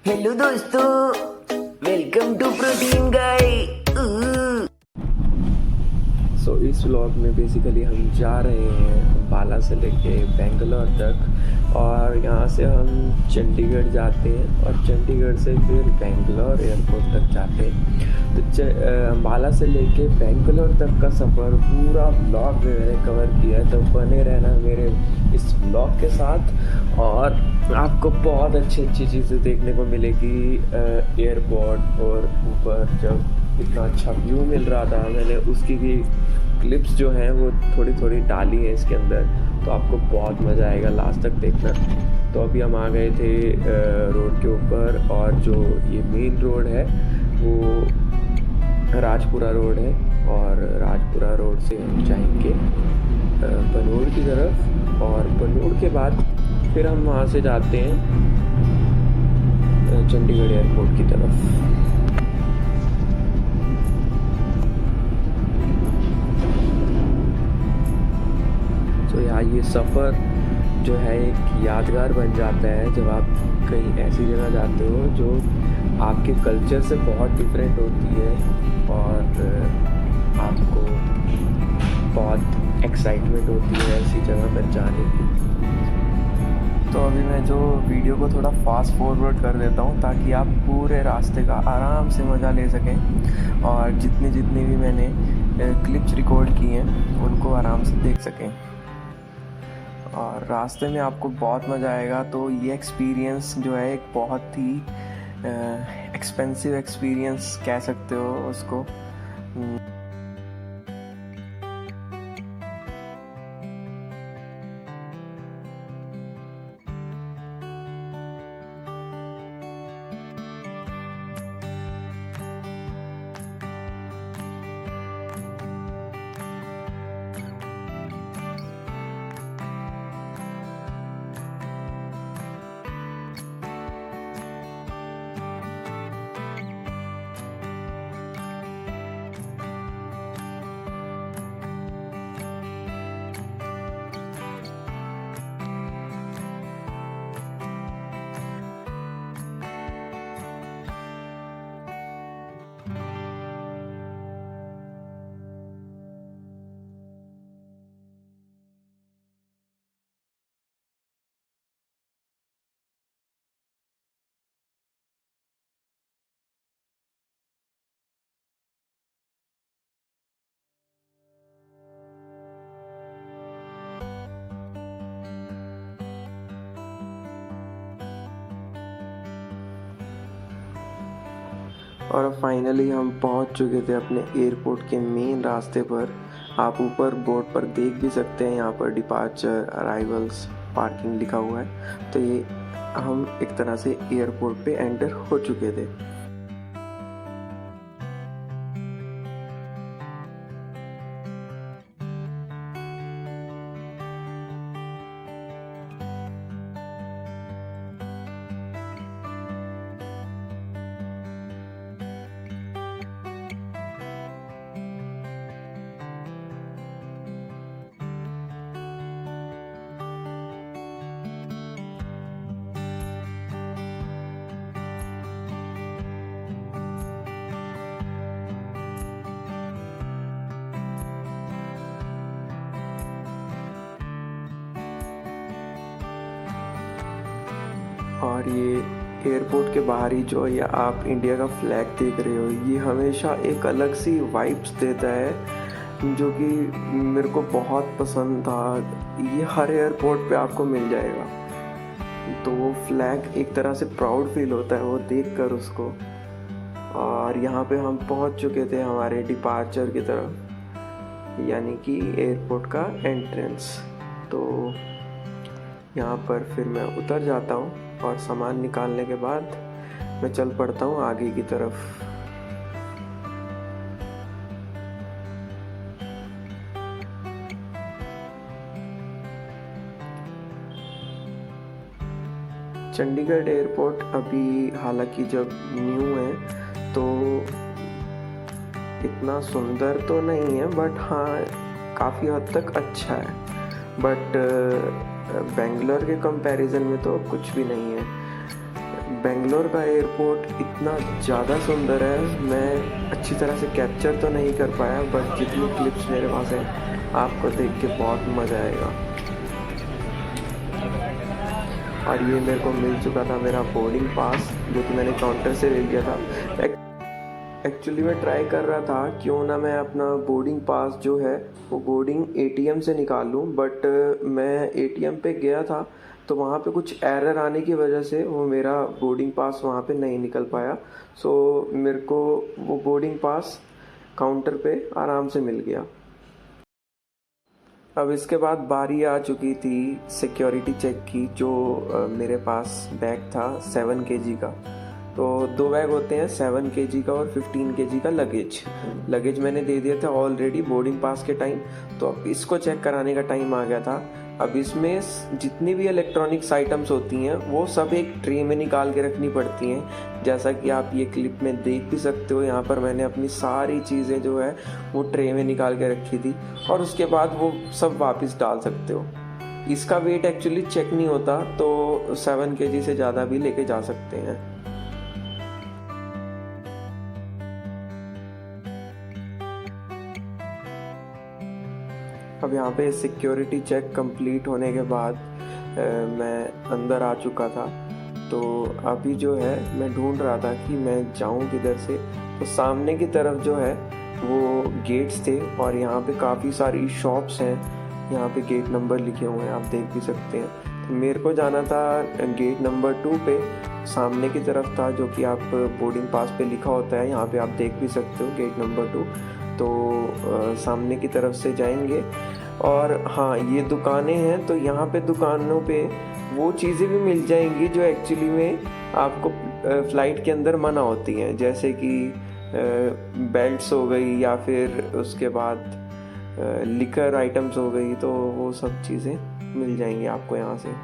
Hello दोस्तों, welcome to protein गाय। इस vlog में बेसिकली हम जा रहे हैं अंबाला से लेके बेंगलोर तक, और यहाँ से हम चंडीगढ़ जाते हैं और चंडीगढ़ से फिर बेंगलोर एयरपोर्ट तक जाते हैं। तो अंबाला से लेके बेंगलोर तक का सफ़र पूरा व्लॉग में मैंने कवर किया है, तो बने रहना मेरे इस व्लॉग के साथ और आपको बहुत अच्छी चीज़ें देखने को मिलेगी। एयरपोर्ट और ऊपर जब इतना अच्छा व्यू मिल रहा था, मैंने उसकी भी क्लिप्स जो हैं वो थोड़ी थोड़ी डाली हैं इसके अंदर, तो आपको बहुत मज़ा आएगा, लास्ट तक देखना। तो अभी हम आ गए थे रोड के ऊपर, और जो ये मेन रोड है वो राजपुरा रोड है, और राजपुरा रोड से हम जाएंगे बनूड़ की तरफ, और बनूड़ के बाद फिर हम वहाँ से जाते हैं चंडीगढ़ एयरपोर्ट की तरफ। तो यार ये सफ़र जो है एक यादगार बन जाता है जब आप कहीं ऐसी जगह जाते हो जो आपके कल्चर से बहुत डिफरेंट होती है, और आपको बहुत एक्साइटमेंट होती है ऐसी जगह पर जाने की। तो अभी मैं जो वीडियो को थोड़ा फास्ट फॉरवर्ड कर देता हूँ ताकि आप पूरे रास्ते का आराम से मज़ा ले सकें, और जितनी भी मैंने क्लिप्स रिकॉर्ड की हैं उनको आराम से देख सकें, और रास्ते में आपको बहुत मज़ा आएगा। तो ये एक्सपीरियंस जो है एक बहुत ही एक्सपेंसिव एक्सपीरियंस कह सकते हो उसको। और फाइनली हम पहुंच चुके थे अपने एयरपोर्ट के मेन रास्ते पर। आप ऊपर बोर्ड पर देख भी सकते हैं, यहाँ पर डिपार्चर, अराइवल्स, पार्किंग लिखा हुआ है। तो ये हम एक तरह से एयरपोर्ट पे एंटर हो चुके थे। और ये एयरपोर्ट के बाहर ही जो ये आप इंडिया का फ्लैग देख रहे हो, ये हमेशा एक अलग सी वाइब्स देता है जो कि मेरे को बहुत पसंद था। ये हर एयरपोर्ट पे आपको मिल जाएगा, तो वो फ्लैग एक तरह से प्राउड फील होता है वो देखकर उसको। और यहाँ पे हम पहुँच चुके थे हमारे डिपार्चर की तरफ, यानी कि एयरपोर्ट का एंट्रेंस। तो यहाँ पर फिर मैं उतर जाता हूँ, और सामान निकालने के बाद मैं चल पड़ता हूँ आगे की तरफ। चंडीगढ़ एयरपोर्ट अभी हालांकि जब न्यू है तो इतना सुंदर तो नहीं है, बट हाँ काफ़ी हद तक अच्छा है। बट बेंगलोर के कंपैरिजन में तो कुछ भी नहीं है। बेंगलोर का एयरपोर्ट इतना ज़्यादा सुंदर है, मैं अच्छी तरह से कैप्चर तो नहीं कर पाया, बट जितनी क्लिप्स मेरे पास है आपको देख के बहुत मज़ा आएगा। और ये मेरे को मिल चुका था मेरा बोर्डिंग पास, जो कि मैंने काउंटर से ले लिया था। एक्चुअली मैं ट्राई कर रहा था क्यों ना मैं अपना बोर्डिंग पास जो है वो बोर्डिंग एटीएम से निकाल लूँ, बट मैं एटीएम पे गया था तो वहाँ पे कुछ एरर आने की वजह से वो मेरा बोर्डिंग पास वहाँ पे नहीं निकल पाया। सो मेरे को वो बोर्डिंग पास काउंटर पे आराम से मिल गया। अब इसके बाद बारी आ चुकी थी सिक्योरिटी चेक की, जो मेरे पास बैग था 7 kg का। तो 2 बैग होते हैं, 7 kg का और 15 kg का लगेज मैंने दे दिया था ऑलरेडी बोर्डिंग पास के टाइम। तो अब इसको चेक कराने का टाइम आ गया था। अब इसमें जितनी भी इलेक्ट्रॉनिक्स आइटम्स होती हैं वो सब एक ट्रे में निकाल के रखनी पड़ती हैं, जैसा कि आप ये क्लिप में देख भी सकते हो। यहाँ पर मैंने अपनी सारी चीज़ें जो है वो ट्रे में निकाल के रखी थी, और उसके बाद वो सब वापस डाल सकते हो। इसका वेट एक्चुअली चेक नहीं होता, तो 7 kg से ज़्यादा भी लेके जा सकते हैं। अब यहाँ पे सिक्योरिटी चेक कंप्लीट होने के बाद मैं अंदर आ चुका था। तो अभी जो है मैं ढूंढ रहा था कि मैं जाऊँ किधर से। तो सामने की तरफ जो है वो गेट्स थे, और यहाँ पे काफ़ी सारी शॉप्स हैं। यहाँ पे गेट नंबर लिखे हुए हैं, आप देख भी सकते हैं। तो मेरे को जाना था गेट नंबर 2 पे, सामने की तरफ था, जो कि आप बोर्डिंग पास पे लिखा होता है। यहाँ पे आप देख भी सकते हो गेट नंबर 2। तो सामने की तरफ से जाएंगे, और हाँ ये दुकानें हैं। तो यहाँ पे दुकानों पे वो चीज़ें भी मिल जाएंगी जो एक्चुअली में आपको फ़्लाइट के अंदर मना होती हैं, जैसे कि बेल्ट्स हो गई, या फिर उसके बाद लिकर आइटम्स हो गई। तो वो सब चीज़ें मिल जाएंगी आपको यहाँ से।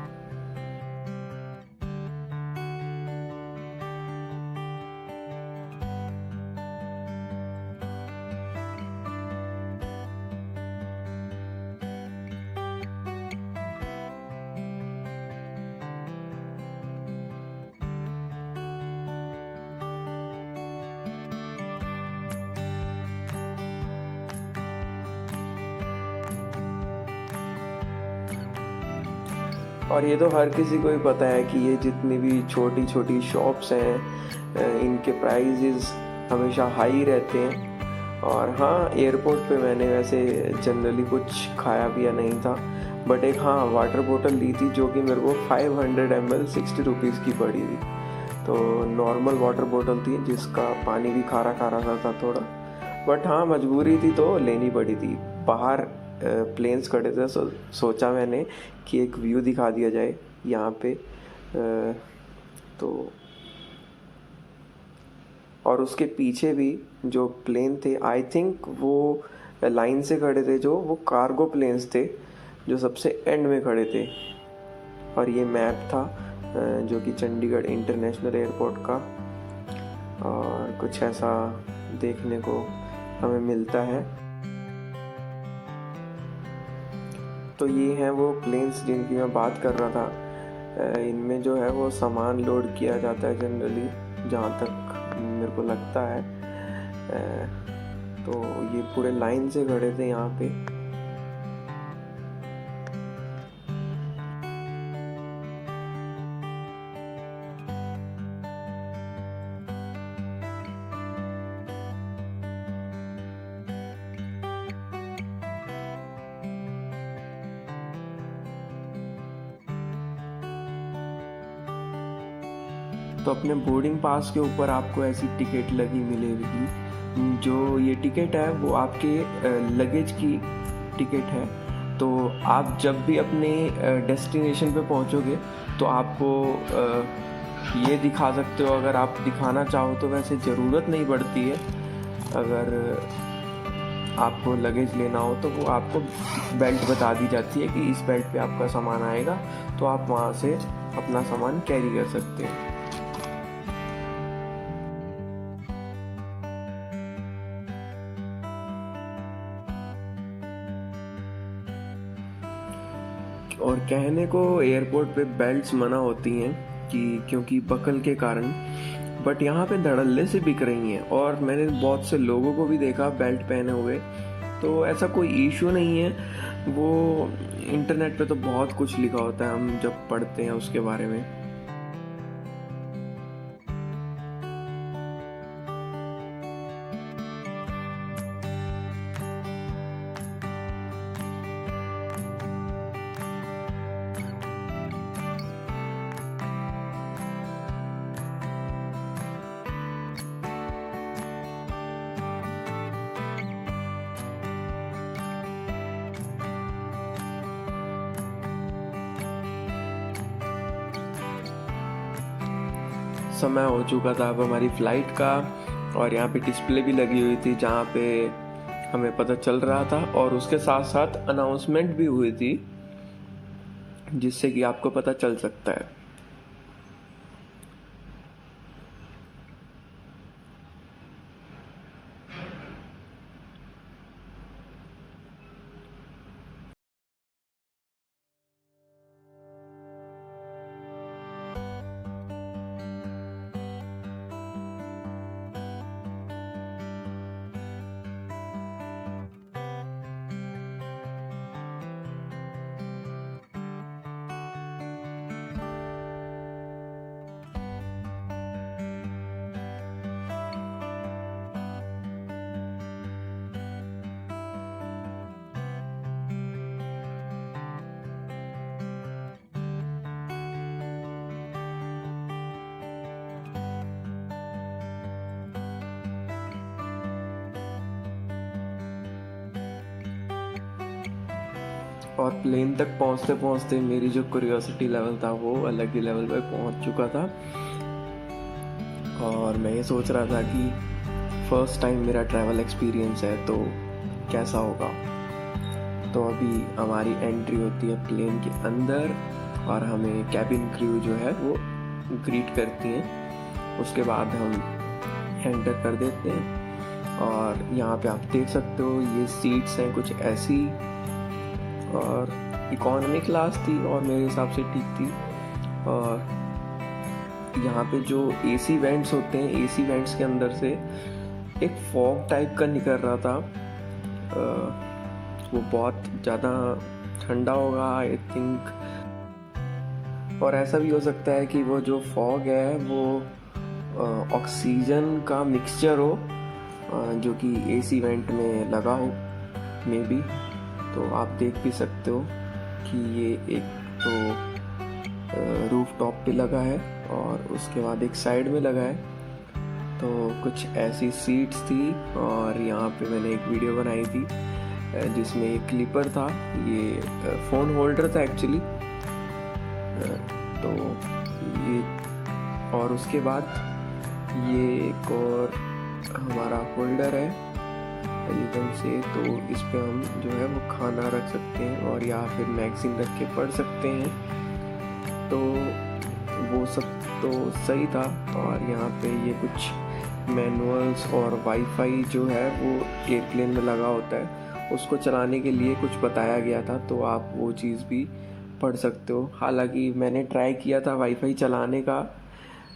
और ये तो हर किसी को ही पता है कि ये जितनी भी छोटी छोटी शॉप्स हैं इनके प्राइजेस हमेशा हाई रहते हैं। और हाँ, एयरपोर्ट पे मैंने वैसे जनरली कुछ खाया पिया नहीं था, बट एक हाँ वाटर बोतल ली थी, जो कि मेरे को 500 ml 60 रुपीज़ की पड़ी थी। तो नॉर्मल वाटर बोतल थी, जिसका पानी भी खारा खारा सा था थोड़ा, बट हाँ मजबूरी थी तो लेनी पड़ी थी। बाहर प्लेन्स खड़े थे, सोचा मैंने कि एक व्यू दिखा दिया जाए यहाँ पे। तो और उसके पीछे भी जो प्लेन थे, आई थिंक वो लाइन से खड़े थे, जो वो कार्गो प्लेन्स थे जो सबसे एंड में खड़े थे। और ये मैप था जो कि चंडीगढ़ इंटरनेशनल एयरपोर्ट का, और कुछ ऐसा देखने को हमें मिलता है। तो ये हैं वो प्लेन्स जिनकी मैं बात कर रहा था। इनमें जो है वो सामान लोड किया जाता है जनरली, जहाँ तक मेरे को लगता है। तो ये पूरे लाइन से खड़े थे यहाँ पे। तो अपने बोर्डिंग पास के ऊपर आपको ऐसी टिकट लगी मिलेगी। जो ये टिकट है वो आपके लगेज की टिकट है। तो आप जब भी अपने डेस्टिनेशन पे पहुंचोगे तो आपको ये दिखा सकते हो, अगर आप दिखाना चाहो तो। वैसे ज़रूरत नहीं पड़ती है, अगर आपको लगेज लेना हो तो वो आपको बेल्ट बता दी जाती है कि इस बेल्ट पे आपका सामान आएगा, तो आप वहाँ से अपना सामान कैरी कर सकते हैं। और कहने को एयरपोर्ट पे बेल्ट्स मना होती हैं, कि क्योंकि बकल के कारण, बट यहाँ पे धड़ल्ले से बिक रही हैं और मैंने बहुत से लोगों को भी देखा बेल्ट पहने हुए, तो ऐसा कोई इशू नहीं है। वो इंटरनेट पे तो बहुत कुछ लिखा होता है, हम जब पढ़ते हैं उसके बारे में। समय हो चुका था अब हमारी फ़्लाइट का, और यहाँ पे डिस्प्ले भी लगी हुई थी जहाँ पे हमें पता चल रहा था, और उसके साथ साथ अनाउंसमेंट भी हुई थी जिससे कि आपको पता चल सकता है। और प्लेन तक पहुंचते पहुंचते मेरी जो क्यूरियोसिटी लेवल था वो अलग ही लेवल पे पहुंच चुका था, और मैं ये सोच रहा था कि फर्स्ट टाइम मेरा ट्रैवल एक्सपीरियंस है तो कैसा होगा। तो अभी हमारी एंट्री होती है प्लेन के अंदर और हमें कैबिन क्रू जो है वो ग्रीट करती हैं। उसके बाद हम एंटर कर देते हैं, और यहाँ पे आप देख सकते हो ये सीट्स हैं कुछ ऐसी, और इकोनॉमी क्लास थी और मेरे हिसाब से ठीक थी। और यहाँ पे जो एसी वेंट्स होते हैं, एसी वेंट्स के अंदर से एक फॉग टाइप का निकल रहा था। वो बहुत ज़्यादा ठंडा होगा आई थिंक, और ऐसा भी हो सकता है कि वो जो फॉग है वो ऑक्सीजन का मिक्सचर हो जो कि एसी वेंट में लगा हो मे बी। तो आप देख भी सकते हो कि ये एक तो रूफ टॉप पे लगा है और उसके बाद एक साइड में लगा है। तो कुछ ऐसी सीट्स थी, और यहाँ पे मैंने एक वीडियो बनाई थी जिसमें एक क्लिपर था, ये फ़ोन होल्डर था एक्चुअली। तो ये, और उसके बाद ये एक और हमारा होल्डर है एलिकन से, तो इस पे हम जो है वो खाना रख सकते हैं और या फिर मैगज़ीन रख के पढ़ सकते हैं। तो वो सब तो सही था। और यहाँ पे ये कुछ मैनुअल्स और वाईफाई जो है वो एयरप्लेन में लगा होता है, उसको चलाने के लिए कुछ बताया गया था, तो आप वो चीज़ भी पढ़ सकते हो। हालांकि मैंने ट्राई किया था वाईफाई चलाने का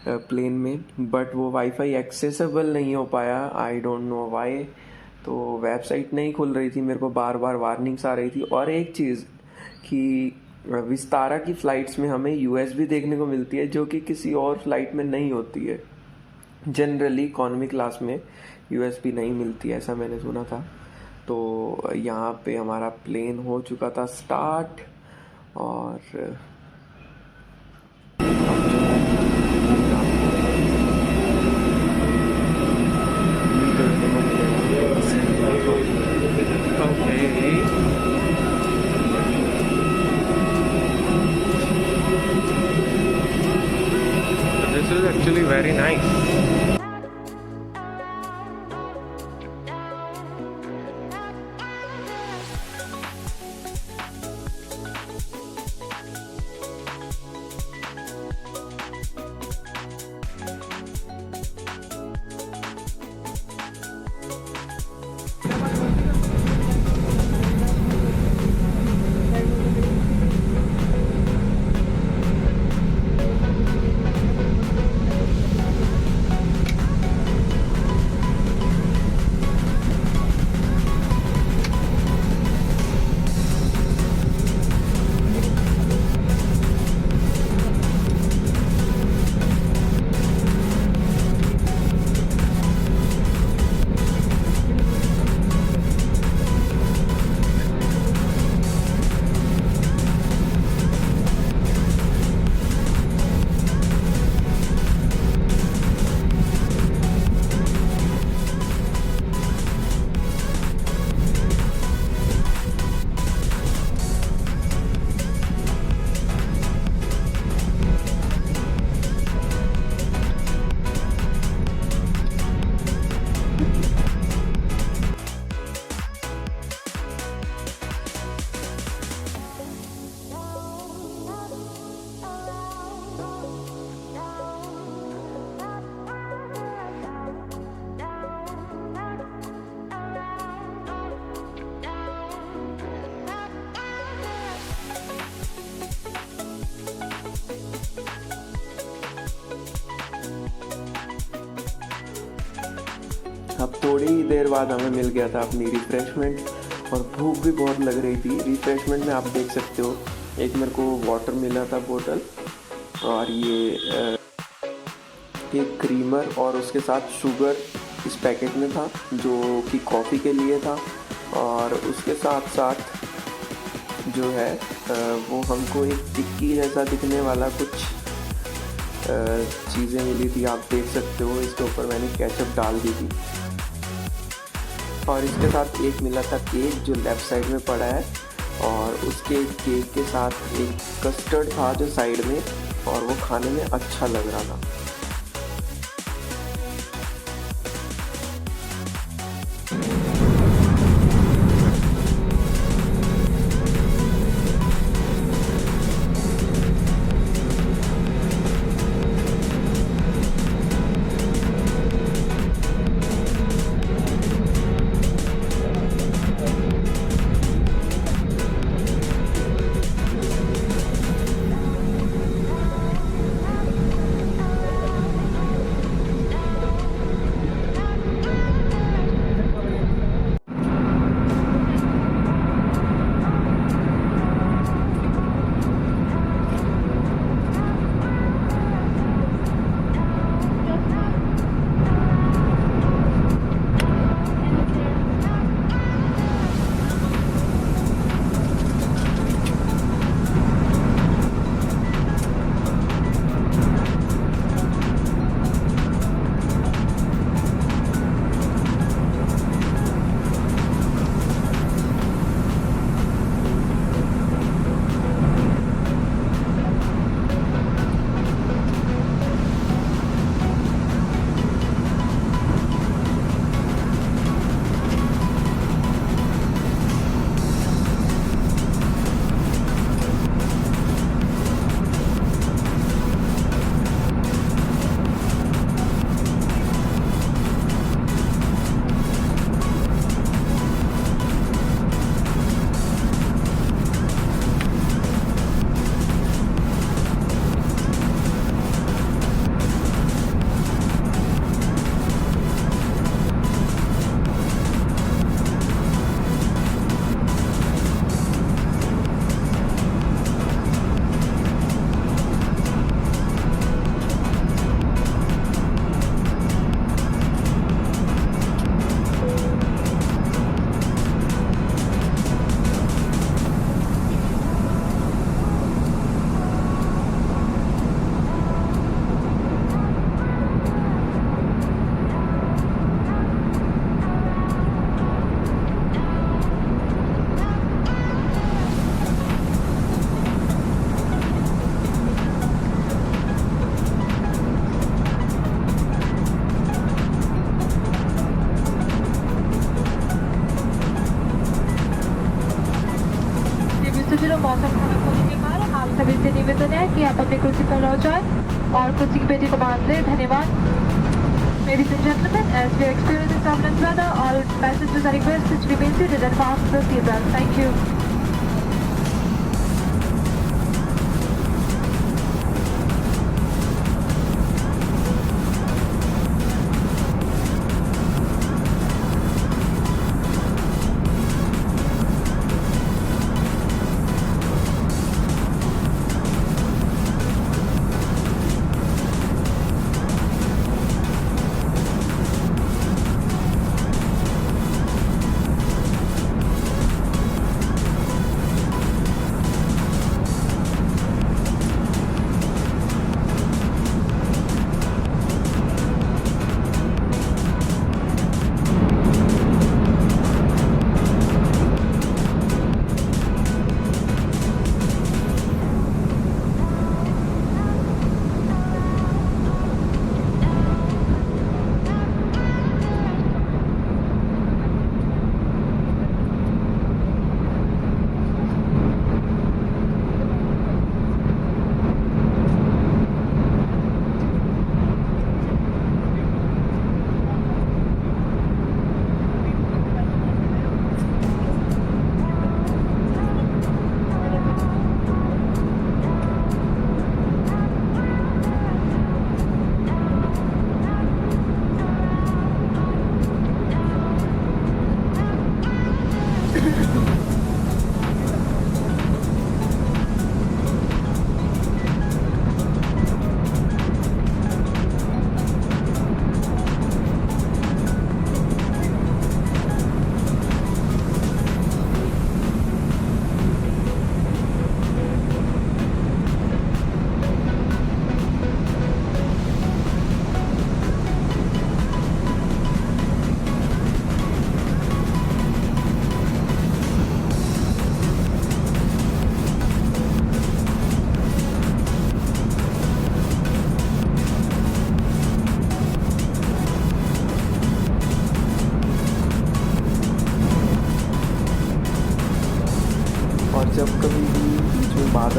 प्लेन में, बट वो वाईफाई एक्सेसिबल नहीं हो पाया, आई डोंट नो व्हाई। तो वेबसाइट नहीं खुल रही थी, मेरे को बार बार वार्निंग्स आ रही थी। और एक चीज़ कि विस्तारा की फ़्लाइट्स में हमें यूएसबी देखने को मिलती है जो कि किसी और फ्लाइट में नहीं होती है। जनरली इकॉनमी क्लास में यूएसबी नहीं मिलती है, ऐसा मैंने सुना था। तो यहाँ पे हमारा प्लेन हो चुका था स्टार्ट, और this is actually very nice. अब थोड़ी ही देर बाद हमें मिल गया था अपनी रिफ़्रेशमेंट और भूख भी बहुत लग रही थी। रिफ़्रेशमेंट में आप देख सकते हो एक मेरे को वाटर मिला था बोतल, और ये एक क्रीमर और उसके साथ शुगर इस पैकेट में था जो कि कॉफ़ी के लिए था। और उसके साथ साथ जो है वो हमको एक टिक्की जैसा दिखने वाला कुछ चीज़ें मिली थी। आप देख सकते हो इसके ऊपर मैंने केचप डाल दी थी। और इसके साथ एक मिला था केक जो लेफ़्ट साइड में पड़ा है, और उसके केक के साथ एक कस्टर्ड था जो साइड में, और वो खाने में अच्छा लग रहा था। मौसम खराब होने के कारण आप सभी से निवेदन है कि आप अपनी कुर्सी पर लौट जाएं और कुर्सी की पेटी को बांध लें। धन्यवाद। Ladies and gentlemen, as we are experiencing turbulent weather, all passengers are requested to remain seated and fasten the seatbelt. Thank you.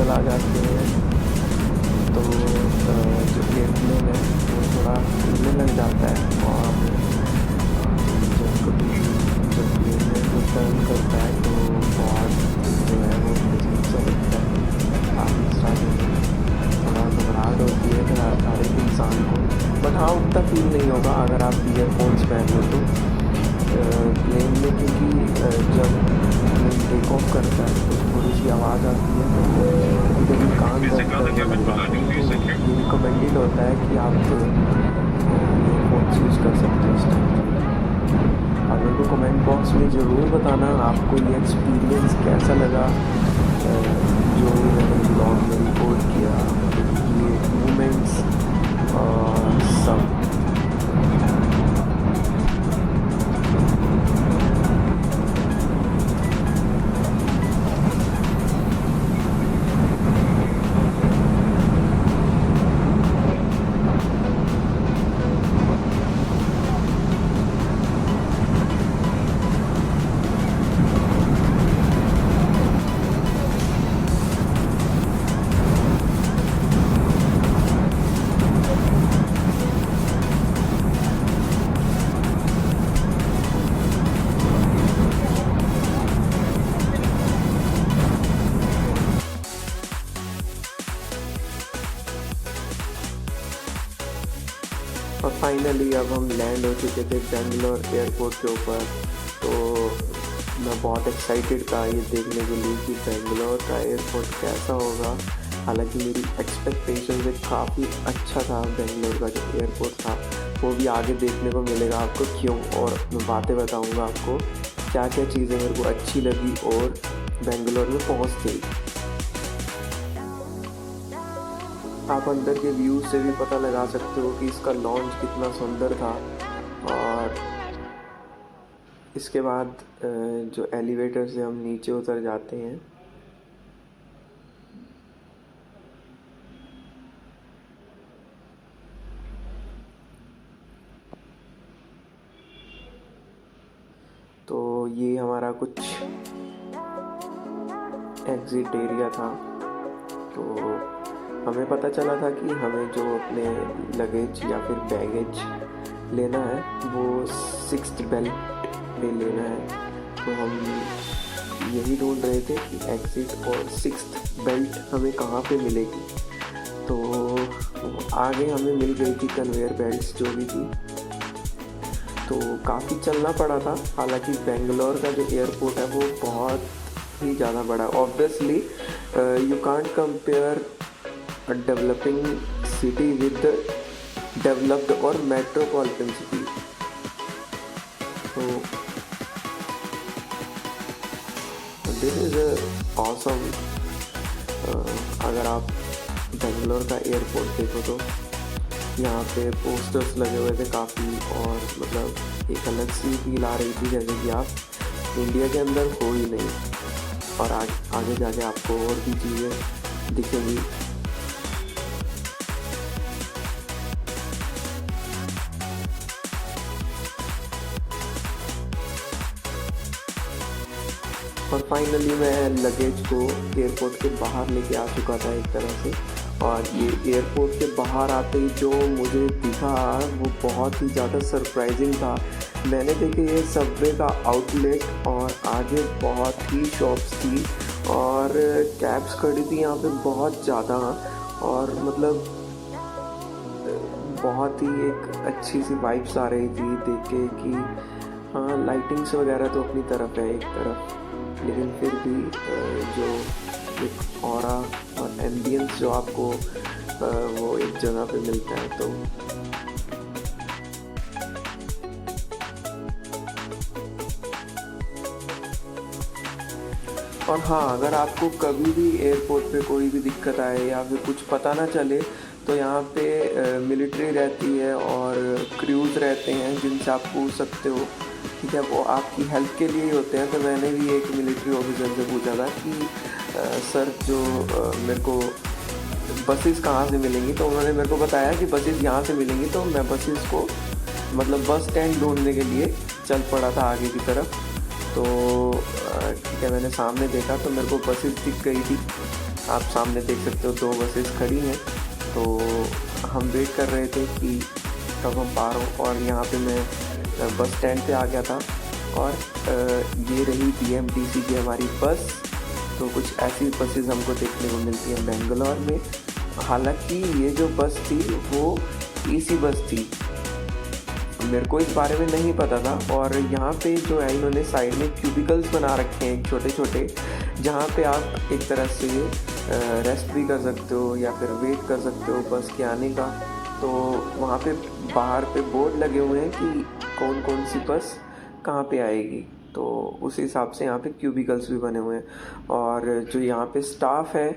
बादल आ जाते हैं तो जो एयरप्लेन है वो थोड़ा हिलने लग जाता है, और जब कभी जब प्लेन है वो टर्न करता है तो बहुत जो है वो अजीब सा लगता है। काफ़ी स्टार्टिंग में थोड़ा घबराहट होती है हर एक इंसान को, बट हाँ उतना फील नहीं होगा अगर आप ईयरफोन्स पहन लो तो प्लेन में, क्योंकि जब प्लेन टेक ऑफ करता है तो थोड़ी सी आवाज़ आती है तो जब भी कान दर्द करने लग जाते हैं तो ये रिकमेंडेड होता है कि आप ईयरफोन्स यूज़ कर सकते हो इस टाइम। आप मेरे को कमेंट बॉक्स में ज़रूर बताना आपको ये एक्सपीरियंस कैसा लगा, जो मैंने ब्लॉग में रिकॉर्ड किया, ये मोमेंट्स और सब। और फाइनली अब हम लैंड हो चुके थे बेंगलोर एयरपोर्ट के ऊपर। तो मैं बहुत एक्साइटेड था ये देखने के लिए कि बेंगलोर का एयरपोर्ट कैसा होगा। हालांकि मेरी एक्सपेक्टेशन से काफ़ी अच्छा था बेंगलोर का जो एयरपोर्ट था, वो भी आगे देखने को मिलेगा आपको क्यों, और मैं बातें बताऊंगा आपको क्या क्या चीज़ें मेरे को अच्छी लगी और बेंगलोर में पहुँचते ही। आप अंदर के व्यू से भी पता लगा सकते हो कि इसका लॉन्च कितना सुंदर था। और इसके बाद जो एलिवेटर से हम नीचे उतर जाते हैं, तो ये हमारा कुछ एग्जिट एरिया था। तो हमें पता चला था कि हमें जो अपने लगेज या फिर बैगेज लेना है वो 6th बेल्ट पे लेना है। तो हम यही ढूंढ रहे थे कि एग्जिट और 6th बेल्ट हमें कहाँ पे मिलेगी। तो आगे हमें मिल गई थी कन्वेयर बेल्ट्स जो भी थी, तो काफ़ी चलना पड़ा था। हालांकि बेंगलोर का जो एयरपोर्ट है वो बहुत ही ज़्यादा बड़ा है। Obviously you can't compare a developing city with the developed or metropolitan city. So this is a awesome। अगर आप बेंगलोर का एयरपोर्ट देखो तो यहाँ पे पोस्टर्स लगे हुए थे काफ़ी, और मतलब एक अलग सी फील आ रही थी जैसे कि आप इंडिया के अंदर हो ही नहीं। और आगे जाके आपको और भी चीज़ें दिखेंगी। और फाइनली मैं लगेज को एयरपोर्ट के बाहर लेके आ चुका था एक तरह से। और ये एयरपोर्ट के बाहर आते ही जो मुझे दिखा वो बहुत ही ज़्यादा सरप्राइजिंग था। मैंने देखे ये सबवे का आउटलेट, और आगे बहुत ही शॉप्स थी और कैब्स खड़ी थी यहाँ पे बहुत ज़्यादा। और मतलब बहुत ही एक अच्छी सी वाइब्स आ रही थी देख के कि हाँ लाइटिंग्स वगैरह तो अपनी तरफ है एक तरफ, लेकिन फिर भी जो एक ऑरा और एम्बियंस जो आपको वो एक जगह पे मिलता है। तो और हाँ, अगर आपको कभी भी एयरपोर्ट पे कोई भी दिक्कत आए या फिर कुछ पता ना चले तो यहाँ पे मिलिट्री रहती है और क्रूज़ रहते हैं जिनसे आप पूछ सकते हो, ठीक है। वो आपकी हेल्प के लिए ही होते हैं। तो मैंने भी एक मिलिट्री ऑफिसर से पूछा था कि सर जो मेरे को बसेस कहाँ से मिलेंगी, तो उन्होंने मेरे को बताया कि बसेस यहाँ से मिलेंगी। तो मैं बसेस को मतलब बस स्टैंड ढूंढने के लिए चल पड़ा था आगे की तरफ। तो ठीक है, मैंने सामने देखा तो मेरे को बसेस दिख गई थी। आप सामने देख सकते हो 2 बसेस खड़ी हैं। तो हम वेट कर रहे थे कि कब हम पार हो, और यहाँ पे मैं बस स्टैंड पे आ गया था। और ये रही BMTC की हमारी बस। तो कुछ ऐसी बसेस हमको देखने को मिलती हैं बेंगलोर में। हालांकि ये जो बस थी वो AC बस थी, मेरे को इस बारे में नहीं पता था। और यहाँ पे जो है इन्होंने साइड में क्यूबिकल्स बना रखे हैं छोटे छोटे, जहाँ पे आप एक तरह से रेस्ट भी कर सकते हो या फिर वेट कर सकते हो बस के आने का। तो वहाँ पे बाहर पे बोर्ड लगे हुए हैं कि कौन कौन सी बस कहाँ पे आएगी। तो उस हिसाब से यहाँ पे क्यूबिकल्स भी बने हुए हैं। और जो यहाँ पे स्टाफ है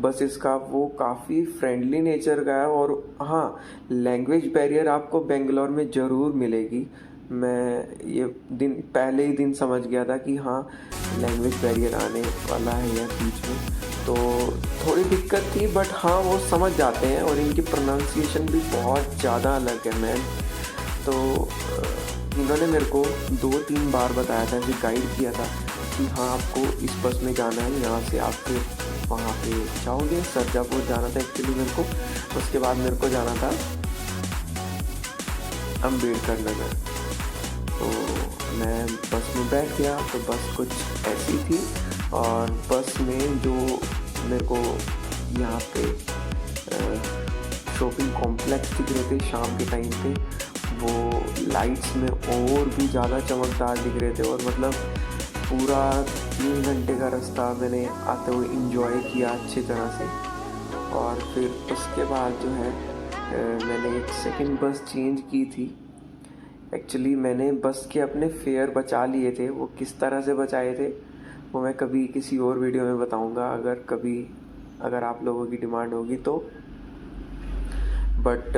बसेस का वो काफ़ी फ्रेंडली नेचर का है। और हाँ, लैंग्वेज बैरियर आपको बेंगलोर में ज़रूर मिलेगी। मैं ये पहले ही दिन समझ गया था कि हाँ, लैंग्वेज बैरियर आने वाला है या बीच में। तो थोड़ी दिक्कत थी, बट हाँ वो समझ जाते हैं। और इनकी प्रोनाउंसिएशन भी बहुत ज़्यादा अलग है मैम। तो इन्होंने मेरे को 2-3 बार बताया था, कि गाइड किया था कि हाँ आपको इस बस में जाना है, यहाँ से आप फिर वहाँ पे जाओगे। सरजापुर जाना था एक्चुअली मेरे को। उसके बाद मेरे को जाना था अम्बेडकर नगर। तो मैं बस में बैठ गया। तो बस कुछ ऐसी थी, और बस में जो मेरे को यहाँ पे शॉपिंग कॉम्प्लेक्स दिख रहे थे शाम के टाइम पे, वो लाइट्स में और भी ज़्यादा चमकदार दिख रहे थे। और मतलब पूरा 3 घंटे का रास्ता मैंने आते हुए एंजॉय किया अच्छी तरह से। और फिर उसके बाद जो है मैंने एक सेकंड बस चेंज की थी। एक्चुअली मैंने बस के अपने फेयर बचा लिए थे। वो किस तरह से बचाए थे वो मैं कभी किसी और वीडियो में बताऊंगा, अगर आप लोगों की डिमांड होगी तो। बट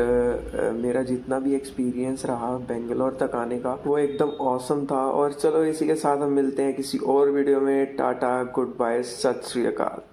मेरा जितना भी एक्सपीरियंस रहा बेंगलोर तक आने का वो एकदम ऑसम था। और चलो इसी के साथ हम मिलते हैं किसी और वीडियो में। टाटा, गुड बाय, सत श्री अकाल।